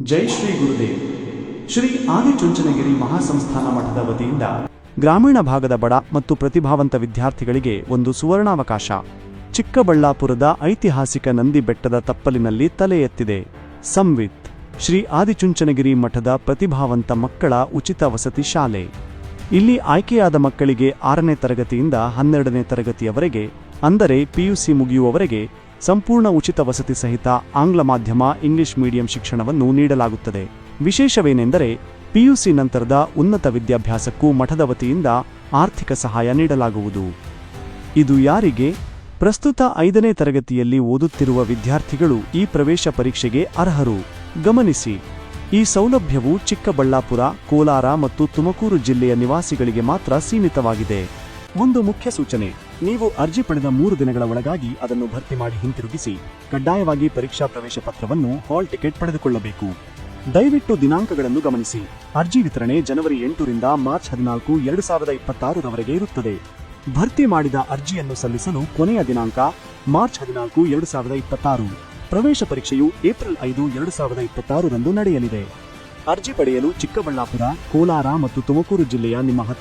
ಜೈ ಶ್ರೀ ಗುರುದೇವ್. ಶ್ರೀ ಆದಿಚುಂಚನಗಿರಿ ಮಹಾಸಂಸ್ಥಾನ ಮಠದ ವತಿಯಿಂದ ಗ್ರಾಮೀಣ ಭಾಗದ ಬಡ ಮತ್ತು ಪ್ರತಿಭಾವಂತ ವಿದ್ಯಾರ್ಥಿಗಳಿಗೆ ಒಂದು ಸುವರ್ಣಾವಕಾಶ. ಚಿಕ್ಕಬಳ್ಳಾಪುರದ ಐತಿಹಾಸಿಕ ನಂದಿ ಬೆಟ್ಟದ ತಪ್ಪಲಿನಲ್ಲಿ ತಲೆ ಎತ್ತಿದೆ ಸಂವಿತ್ ಶ್ರೀ ಆದಿಚುಂಚನಗಿರಿ ಮಠದ ಪ್ರತಿಭಾವಂತ ಮಕ್ಕಳ ಉಚಿತ ವಸತಿ ಶಾಲೆ. ಇಲ್ಲಿ ಆಯ್ಕೆಯಾದ ಮಕ್ಕಳಿಗೆ 6ನೇ ತರಗತಿಯಿಂದ 12ನೇ ತರಗತಿಯವರೆಗೆ, ಅಂದರೆ ಪಿಯುಸಿ ಮುಗಿಯುವವರೆಗೆ ಸಂಪೂರ್ಣ ಉಚಿತ ವಸತಿ ಸಹಿತ ಆಂಗ್ಲ ಮಾಧ್ಯಮ ಇಂಗ್ಲಿಷ್ ಮೀಡಿಯಂ ಶಿಕ್ಷಣವನ್ನು ನೀಡಲಾಗುತ್ತದೆ. ವಿಶೇಷವೇನೆಂದರೆ ಪಿಯುಸಿ ನಂತರದ ಉನ್ನತ ವಿದ್ಯಾಭ್ಯಾಸಕ್ಕೂ ಮಠದ ವತಿಯಿಂದ ಆರ್ಥಿಕ ಸಹಾಯ ನೀಡಲಾಗುವುದು. ಇದು ಯಾರಿಗೆ? ಪ್ರಸ್ತುತ 5ನೇ ತರಗತಿಯಲ್ಲಿ ಓದುತ್ತಿರುವ ವಿದ್ಯಾರ್ಥಿಗಳು ಈ ಪ್ರವೇಶ ಪರೀಕ್ಷೆಗೆ ಅರ್ಹರು. ಗಮನಿಸಿ, ಈ ಸೌಲಭ್ಯವು ಚಿಕ್ಕಬಳ್ಳಾಪುರ, ಕೋಲಾರ ಮತ್ತು ತುಮಕೂರು ಜಿಲ್ಲೆಯ ನಿವಾಸಿಗಳಿಗೆ ಮಾತ್ರ ಸೀಮಿತವಾಗಿದೆ. ಒಂದು ಮುಖ್ಯ ಸೂಚನೆ: ನೀವು ಅರ್ಜಿ ಪಡೆದ 3 ದಿನಗಳ ಒಳಗಾಗಿ ಅದನ್ನು ಭರ್ತಿ ಮಾಡಿ ಹಿಂತಿರುಗಿಸಿ ಕಡ್ಡಾಯವಾಗಿ ಪರೀಕ್ಷಾ ಪ್ರವೇಶ ಪತ್ರವನ್ನು, ಹಾಲ್ ಟಿಕೆಟ್ ಪಡೆದುಕೊಳ್ಳಬೇಕು. ದಯವಿಟ್ಟು ದಿನಾಂಕಗಳನ್ನು ಗಮನಿಸಿ. ಅರ್ಜಿ ವಿತರಣೆ ಜನವರಿ 8 ರಿಂದ ಮಾರ್ಚ್ 14, 2026 ರವರೆಗೆ ಇರುತ್ತದೆ. ಭರ್ತಿ ಮಾಡಿದ ಅರ್ಜಿಯನ್ನು ಸಲ್ಲಿಸಲು ಕೊನೆಯ ದಿನಾಂಕ ಮಾರ್ಚ್ 14, 2026. ಪ್ರವೇಶ ಪರೀಕ್ಷೆಯು ಏಪ್ರಿಲ್ 5, 2026 ರಂದು ನಡೆಯಲಿದೆ. ಅರ್ಜಿ ಪಡೆಯಲು ಚಿಕ್ಕಬಳ್ಳಾಪುರ, ಕೋಲಾರ ಮತ್ತು ತುಮಕೂರು ಜಿಲ್ಲೆಯ ನಿಮ್ಮ